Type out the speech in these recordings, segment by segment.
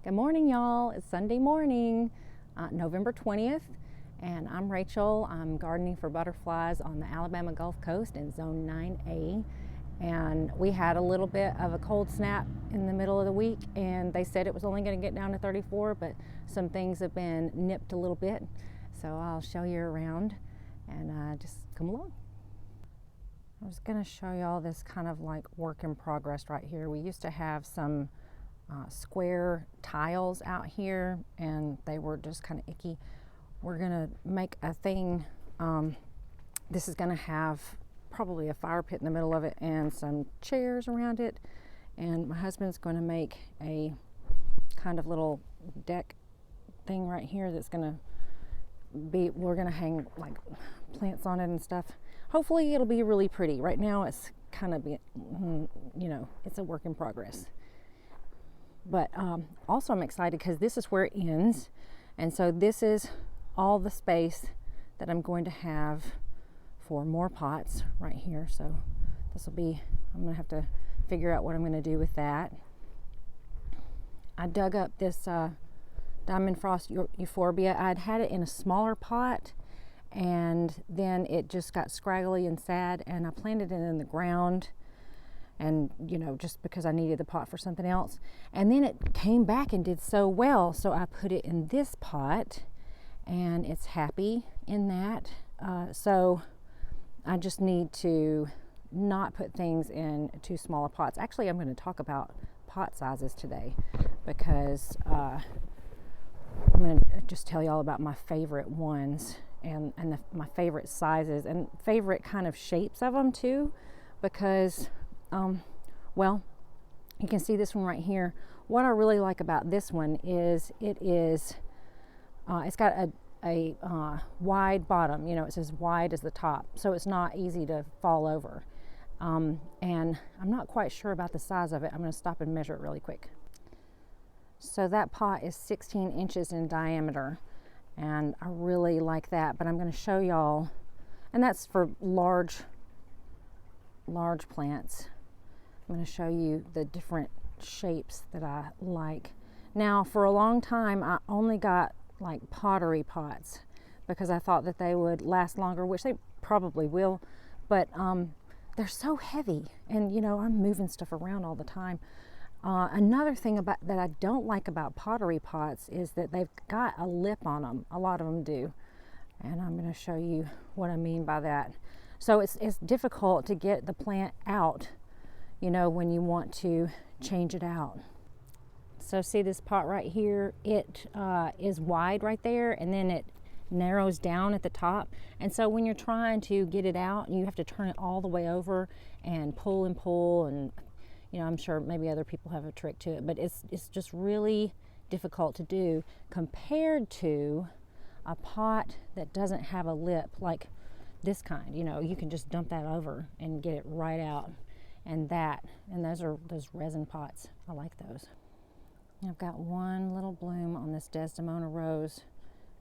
Good morning, y'all. It's Sunday morning, November 20th, and I'm Rachel. I'm gardening for butterflies on the Alabama Gulf Coast in Zone 9A. And we had a little bit of a cold snap in the middle of the week, and they said it was only going to get down to 34, but some things have been nipped a little bit. So I'll show you around and just come along. I was going to show y'all this kind of like work in progress right here. We used to have some square tiles out here, and they were just kind of icky. We're gonna make a thing. This is gonna have probably a fire pit in the middle of it and some chairs around it, and my husband's going to make a kind of little deck thing right here that's gonna be, we're gonna hang like plants on it and stuff. Hopefully it'll be really pretty. Right now it's kind of, it's a work in progress. But also I'm excited because this is where it ends. And so this is all the space that I'm going to have for more pots right here. So this will be, I'm going to have to figure out what I'm going to do with that. I dug up this Diamond Frost Euphorbia. I'd had it in a smaller pot, and then it just got scraggly and sad, and I planted it in the ground. And just because I needed the pot for something else, and then it came back and did so well, so I put it in this pot, and it's happy in that. So I just need to not put things in too small of pots. Actually, I'm going to talk about pot sizes today, because I'm going to just tell y'all about my favorite ones and my favorite sizes and favorite kind of shapes of them too, because well, you can see this one right here. What I really like about this one is it's got a wide bottom. It's as wide as the top, so it's not easy to fall over. And I'm not quite sure about the size of it. I'm going to stop and measure it really quick. So that pot is 16 inches in diameter, and I really like that. But I'm going to show y'all, and that's for large plants. I'm going to show you the different shapes that I like. Now, for a long time, I only got like pottery pots because I thought that they would last longer, which they probably will, but they're so heavy, and I'm moving stuff around all the time. Another thing that I don't like about pottery pots is that they've got a lip on them. A lot of them do, and I'm going to show you what I mean by that. So it's difficult to get the plant out, when you want to change it out. So see this pot right here? It is wide right there, and then it narrows down at the top. And so when you're trying to get it out, you have to turn it all the way over and pull, and I'm sure maybe other people have a trick to it, but it's just really difficult to do compared to a pot that doesn't have a lip like this kind. You can just dump that over and get it right out. And those are those resin pots. I like those. I've got one little bloom on this Desdemona rose.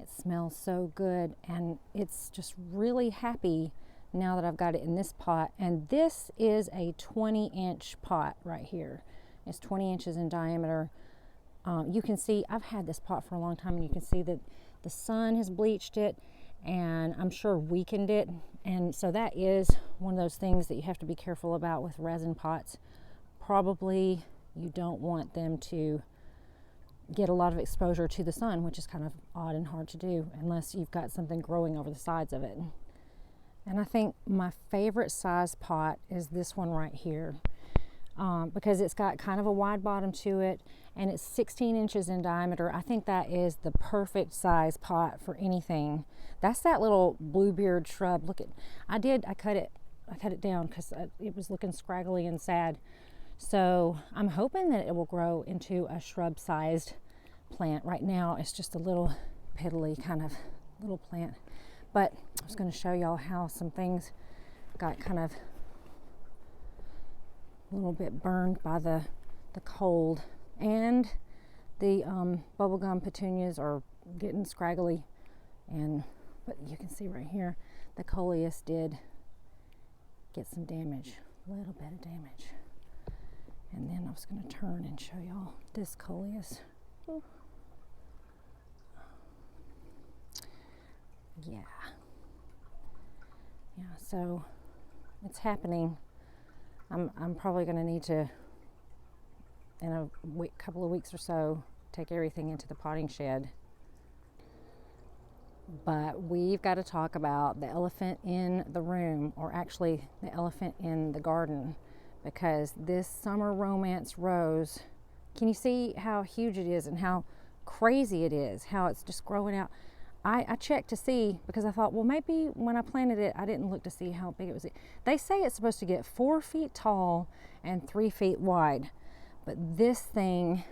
It smells so good, and it's just really happy now that I've got it in this pot. And this is a 20-inch pot right here. It's 20 inches in diameter. You can see I've had this pot for a long time, and you can see that the sun has bleached it, and I'm sure weakened it. And so that is one of those things that you have to be careful about with resin pots. Probably you don't want them to get a lot of exposure to the sun, which is kind of odd and hard to do unless you've got something growing over the sides of it. And I think my favorite size pot is this one right here, because it's got kind of a wide bottom to it, and it's 16 inches in diameter. I think that is the perfect size pot for anything. That's that little bluebeard shrub. Look at, I cut it down because it was looking scraggly and sad. So I'm hoping that it will grow into a shrub-sized plant. Right now it's just a little piddly kind of little plant. But I was going to show y'all how some things got kind of a little bit burned by the cold, and the bubblegum petunias are getting scraggly, but you can see right here the coleus did get some damage, a little bit of damage. And then I was going to turn and show y'all this coleus Yeah. Yeah, so it's happening. I'm probably going to need to, in a couple of weeks or so, take everything into the potting shed. But we've got to talk about the elephant in the room, or actually the elephant in the garden, because this summer romance rose, can you see how huge it is and how crazy it is, how it's just growing out? I checked to see, because I thought, well, maybe when I planted it, I didn't look to see how big it was. They say it's supposed to get 4 feet tall and 3 feet wide, but this thing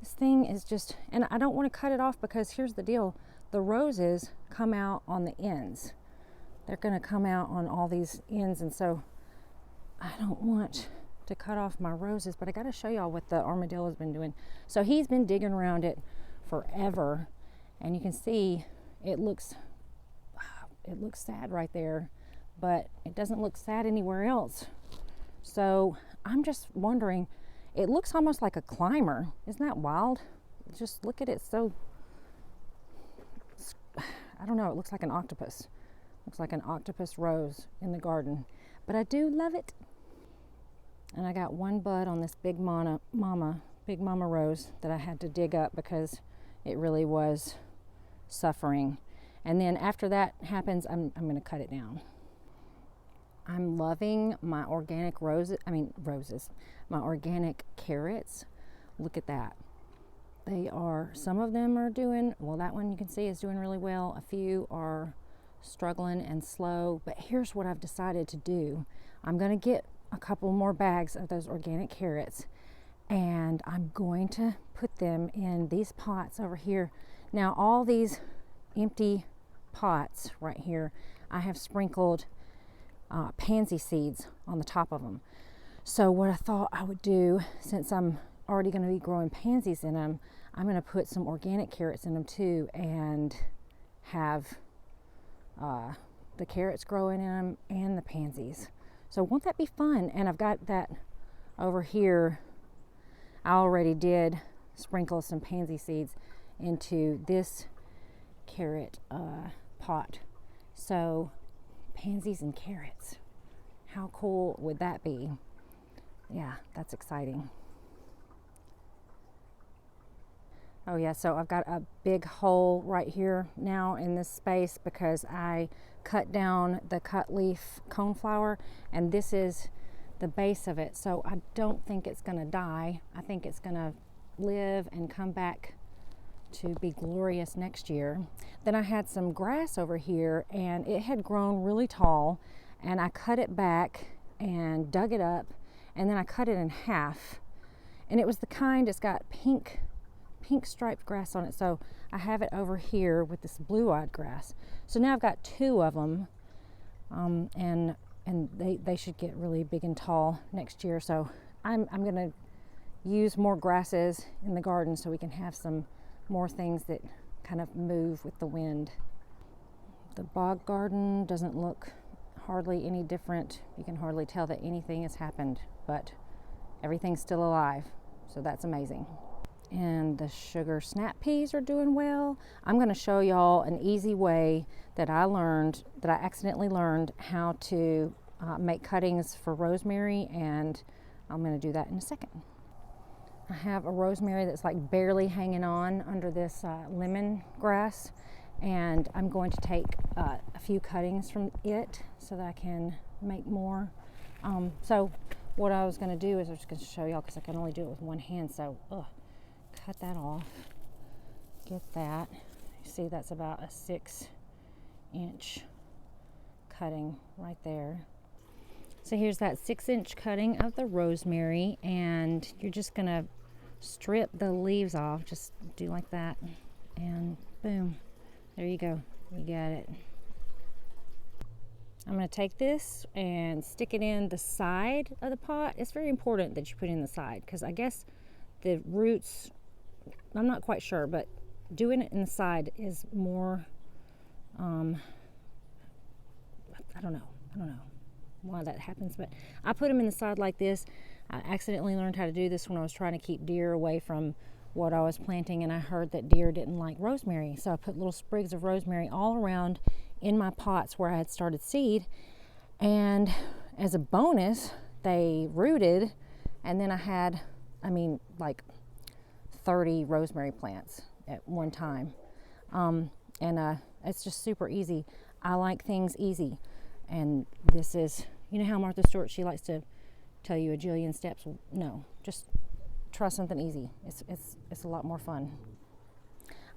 is just, and I don't want to cut it off, because here's the deal. The roses come out on the ends. They're going to come out on all these ends, and so I don't want to cut off my roses, but I got to show y'all what the armadillo's been doing. So he's been digging around it forever, and you can see it looks sad right there, but it doesn't look sad anywhere else. So I'm just wondering, it looks almost like a climber. Isn't that wild? Just look at it. So I don't know, it looks like an octopus. Looks like an octopus rose in the garden, but I do love it. And I got one bud on this big mama rose that I had to dig up because it really was suffering. And then after that happens, I'm going to cut it down. I'm loving my organic roses, my organic carrots. Look at that. Some of them are doing, well, that one you can see is doing really well. A few are struggling and slow, but here's what I've decided to do. I'm going to get a couple more bags of those organic carrots, and I'm going to put them in these pots over here. Now, all these empty pots right here, I have sprinkled pansy seeds on the top of them. So what I thought I would do, since I'm already going to be growing pansies in them, I'm going to put some organic carrots in them too, and have the carrots growing in them and the pansies. So won't that be fun? And I've got that over here. I already did sprinkle some pansy seeds into this carrot pot. So pansies and carrots, how cool would that be? Yeah, that's exciting. Oh yeah, so I've got a big hole right here now in this space because I cut down the cut leaf coneflower, and this is the base of it. So I don't think it's gonna die. I think it's gonna live and come back to be glorious next year. Then I had some grass over here, and it had grown really tall, and I cut it back and dug it up, and then I cut it in half. And it was the kind, it's got pink striped grass on it. So I have it over here with this blue-eyed grass. So now I've got 2 of them, and they should get really big and tall next year. So I'm gonna use more grasses in the garden so we can have some more things that kind of move with the wind. The bog garden doesn't look hardly any different. You can hardly tell that anything has happened, but everything's still alive, so that's amazing. And the sugar snap peas are doing well. I'm going to show y'all an easy way that I accidentally learned how to make cuttings for rosemary, and I'm going to do that in a second. I have a rosemary that's like barely hanging on under this lemon grass, and I'm going to take a few cuttings from it so that I can make more. So what I was going to do is I was just going to show y'all, because I can only do it with one hand. So cut that off, get that. You see, that's about a 6-inch cutting right there. So here's that 6-inch cutting of the rosemary, and you're just gonna strip the leaves off. Just do like that, and boom, there you go, you got it. I'm going to take this and stick it in the side of the pot. It's very important that you put it in the side, because I guess the roots, I'm not quite sure, but doing it in the side is more, I don't know why that happens, but I put them in the side like this. I accidentally learned how to do this when I was trying to keep deer away from what I was planting, and I heard that deer didn't like rosemary. So I put little sprigs of rosemary all around in my pots where I had started seed. And as a bonus, they rooted, and then I had, like 30 rosemary plants at one time. It's just super easy. I like things easy. And this is, you know how Martha Stewart, she likes to tell you a jillion steps? No, just try something easy. It's a lot more fun.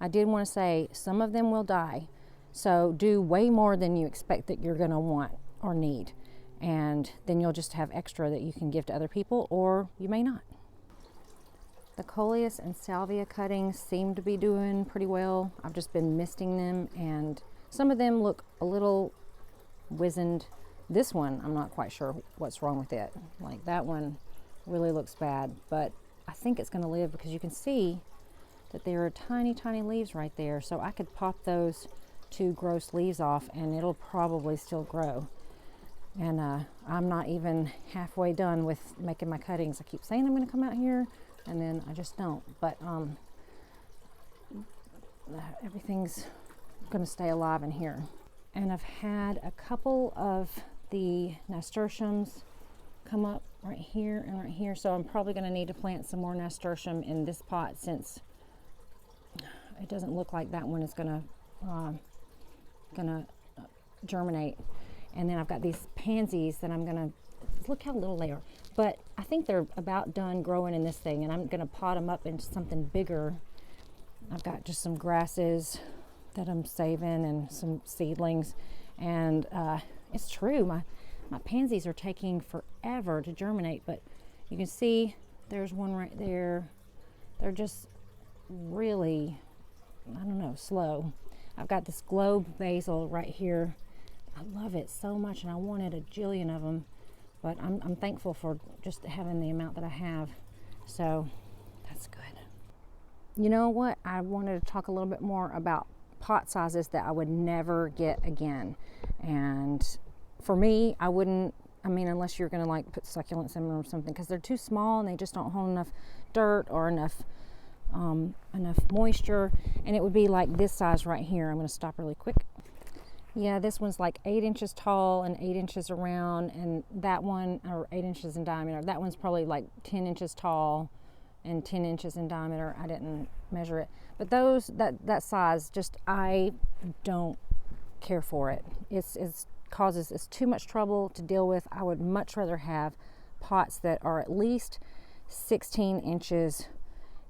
I did want to say some of them will die. So do way more than you expect that you're going to want or need. And then you'll just have extra that you can give to other people, or you may not. The coleus and salvia cuttings seem to be doing pretty well. I've just been misting them, and some of them look a little wizened. This one, I'm not quite sure what's wrong with it. Like that one really looks bad, but I think it's going to live because you can see that there are tiny, tiny leaves right there. So I could pop those two gross leaves off and it'll probably still grow. And I'm not even halfway done with making my cuttings. I keep saying I'm going to come out here, and then I just don't. But everything's going to stay alive in here. And I've had a couple of the nasturtiums come up right here and right here. So I'm probably going to need to plant some more nasturtium in this pot, since it doesn't look like that one is going to germinate. And then I've got these pansies that I'm gonna, look how little they are, but I think they're about done growing in this thing, and I'm gonna pot them up into something bigger. I've got just some grasses that I'm saving and some seedlings, and it's true, my pansies are taking forever to germinate, but you can see there's one right there. They're just really, I don't know, slow. I've got this globe basil right here. I love it so much, and I wanted a jillion of them, but I'm thankful for just having the amount that I have, so that's good. You know what? I wanted to talk a little bit more about pot sizes that I would never get again. And for me, I wouldn't, unless you're going to like put succulents in them or something, because they're too small and they just don't hold enough dirt or enough moisture. And it would be like this size right here. I'm going to stop really quick. Yeah, this one's like 8 inches tall and 8 inches around, and that one, or 8 inches in diameter, that one's probably like 10 inches tall and 10 inches in diameter. I didn't measure it, but that size, just, I don't care for it. It's too much trouble to deal with. I would much rather have pots that are at least 16 inches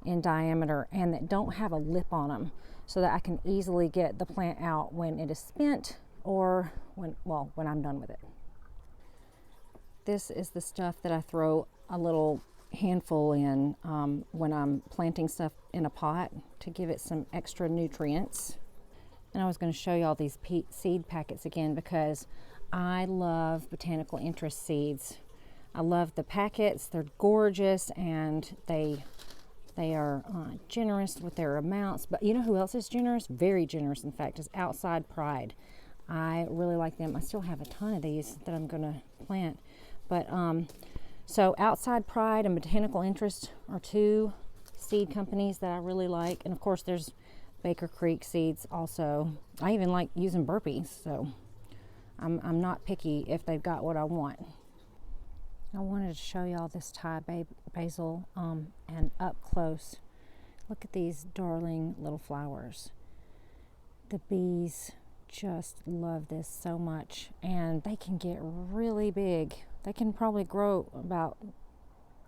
in diameter and that don't have a lip on them, so that I can easily get the plant out when it is spent, or when I'm done with it. This is the stuff that I throw a little handful in when I'm planting stuff in a pot to give it some extra nutrients. And I was going to show you all these seed packets again, because I love botanical interest seeds. I love the packets. They're gorgeous, and they are generous with their amounts. But you know who else is generous? Very generous, in fact, is Outside Pride. I really like them. I still have a ton of these that I'm going to plant. But so Outside Pride and Botanical Interest are two seed companies that I really like. And of course, there's Baker Creek seeds also. I even like using burpees, so I'm not picky if they've got what I want. I wanted to show y'all this Thai basil and up close. Look at these darling little flowers. The bees just love this so much, and they can get really big. They can probably grow about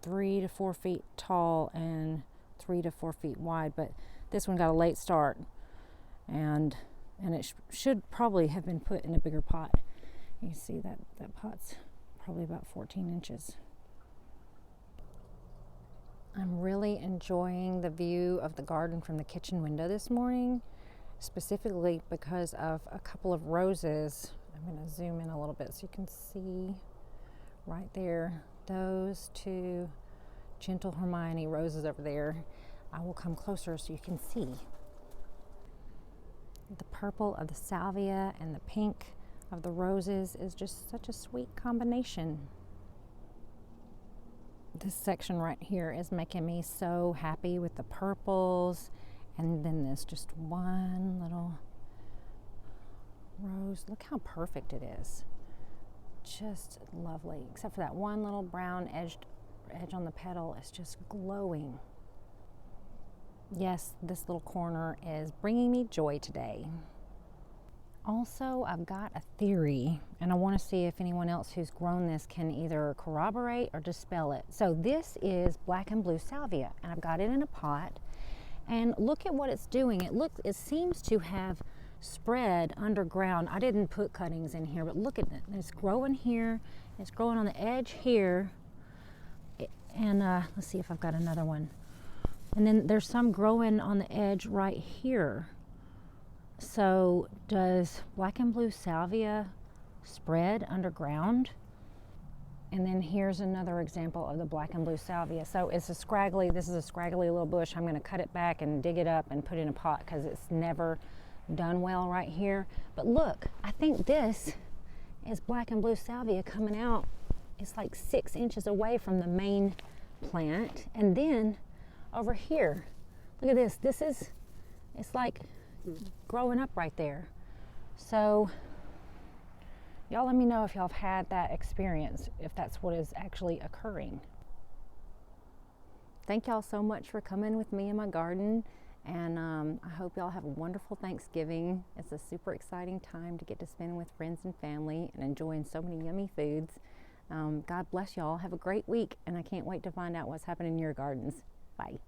3 to 4 feet tall and 3 to 4 feet wide, but this one got a late start, and it should probably have been put in a bigger pot. You can see that pot's probably about 14 inches. I'm really enjoying the view of the garden from the kitchen window this morning, specifically because of a couple of roses. I'm going to zoom in a little bit so you can see right there, those two Gentle Hermione roses over there. I will come closer so you can see. The purple of the salvia and the pink of the roses is just such a sweet combination. This section right here is making me so happy with the purples, and then this just one little rose. Look how perfect it is. Just lovely, except for that one little brown edge on the petal is just glowing. Yes, this little corner is bringing me joy today. Also, I've got a theory, and I want to see if anyone else who's grown this can either corroborate or dispel it. So this is black and blue salvia, and I've got it in a pot, and look at what it's doing. It seems to have spread underground. I didn't put cuttings in here, but look at it. It's growing here. It's growing on the edge here, and let's see if I've got another one. And then there's some growing on the edge right here. So does black and blue salvia spread underground? And then here's another example of the black and blue salvia. So this is a scraggly little bush. I'm going to cut it back and dig it up and put it in a pot because it's never done well right here. But look, I think this is black and blue salvia coming out. It's like 6 inches away from the main plant. And then over here, look at this. It's like growing up right there. So y'all let me know if y'all have had that experience, if that's what is actually occurring. Thank y'all so much for coming with me in my garden, and I hope y'all have a wonderful Thanksgiving. It's a super exciting time to get to spend with friends and family and enjoying so many yummy foods. God bless y'all. Have a great week, and I can't wait to find out what's happening in your gardens. Bye.